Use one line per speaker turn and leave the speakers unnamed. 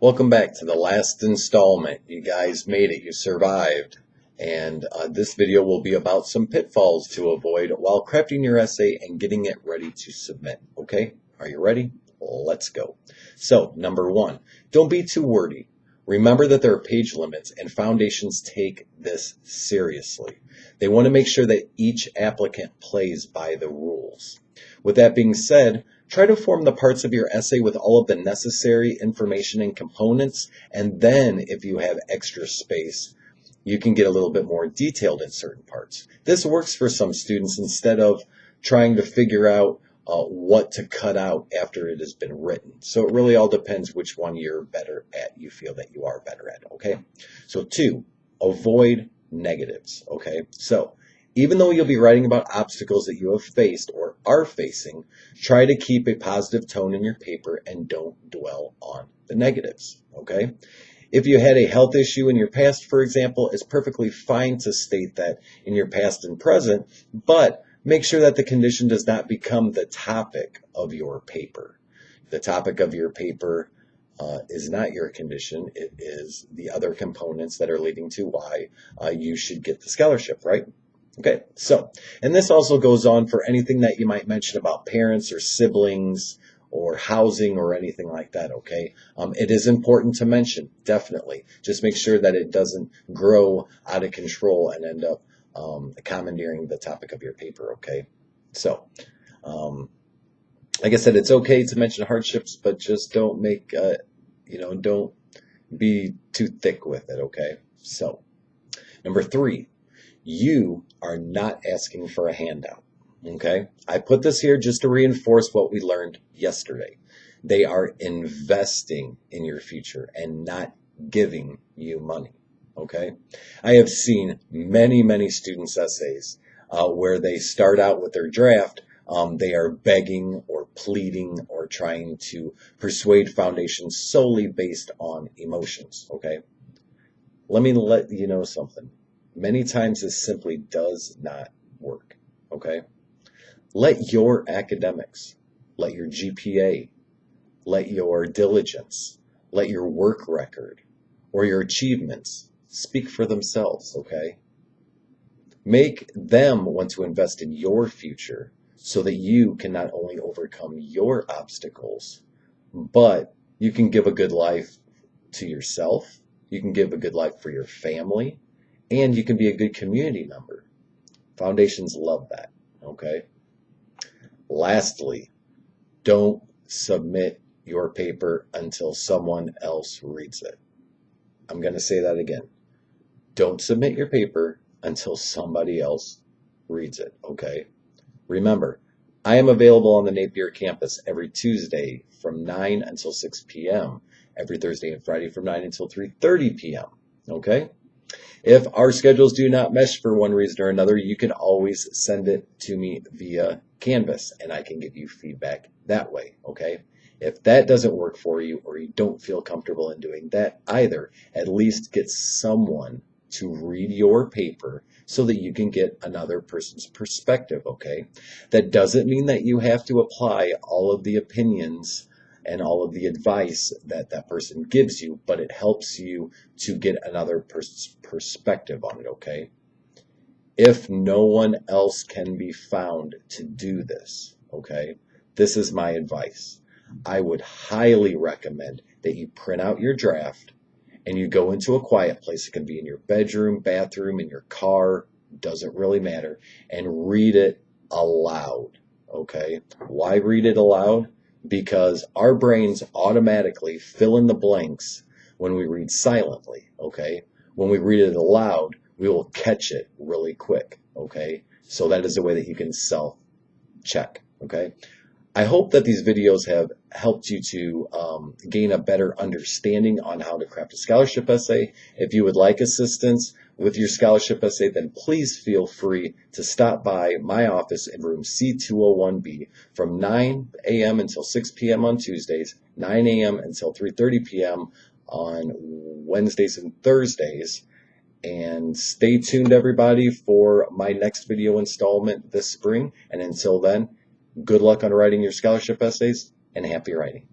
Welcome back to the last installment. You guys made it. You survived. And this video will be about some pitfalls to avoid while crafting your essay and getting it ready to submit. Okay? Are you ready? Let's go. So, number one, don't be too wordy. Remember that there are page limits and foundations take this seriously. They want to make sure that each applicant plays by the rules. With that being said, try to form the parts of your essay with all of the necessary information and components, and then if you have extra space, you can get a little bit more detailed in certain parts. This works for some students instead of trying to figure out what to cut out after it has been written. So it really all depends which one you're better at, you feel that you are better at, okay? So 2, avoid negatives, okay? So even though you'll be writing about obstacles that you have faced or are facing, try to keep a positive tone in your paper and don't dwell on the negatives, okay? If you had a health issue in your past, for example, it's perfectly fine to state that in your past and present, but make sure that the condition does not become the topic of your paper. The topic of your paper is not your condition. It is the other components that are leading to why you should get the scholarship, right? Okay, so, and this also goes on for anything that you might mention about parents or siblings or housing or anything like that, okay? It is important to mention, definitely. Just make sure that it doesn't grow out of control and end up commandeering the topic of your paper, okay? So, like I said, it's okay to mention hardships, but just don't make, don't be too thick with it, okay? So, number 3, you are not asking for a handout, okay? I put this here just to reinforce what we learned yesterday. They are investing in your future and not giving you money, okay? I have seen many students' essays where they start out with their draft. They are begging or pleading or trying to persuade foundations solely based on emotions, okay? Let me let you know something. Many times this simply does not work, okay? Let your academics, let your GPA, let your diligence, let your work record, or your achievements speak for themselves, okay? Make them want to invest in your future so that you can not only overcome your obstacles, but you can give a good life to yourself, you can give a good life for your family, and you can be a good community member. Foundations love that, okay? Lastly, don't submit your paper until someone else reads it. I'm going to say that again. Don't submit your paper until somebody else reads it, okay? Remember, I am available on the Napier campus every Tuesday from 9 until 6 p.m., every Thursday and Friday from 9 until 3:30 p.m., okay? If our schedules do not mesh for one reason or another, you can always send it to me via Canvas, and I can give you feedback that way, okay? If that doesn't work for you or you don't feel comfortable in doing that either, at least get someone to read your paper so that you can get another person's perspective, okay? That doesn't mean that you have to apply all of the opinions and all of the advice that that person gives you, but it helps you to get another person's perspective on it, okay? If no one else can be found to do this, okay, this is my advice. I would highly recommend that you print out your draft and you go into a quiet place. It can be in your bedroom, bathroom, in your car, doesn't really matter, and read it aloud, okay? Why read it aloud? Because our brains automatically fill in the blanks when we read silently, okay? When we read it aloud, we will catch it really quick, okay? So that is a way that you can self-check, okay? I hope that these videos have helped you to gain a better understanding on how to craft a scholarship essay. If you would like assistance with your scholarship essay, then please feel free to stop by my office in room C201B from 9 a.m. until 6 p.m. on Tuesdays, 9 a.m. until 3:30 p.m. on Wednesdays and Thursdays. And stay tuned, everybody, for my next video installment this spring. And until then, good luck on writing your scholarship essays, and happy writing.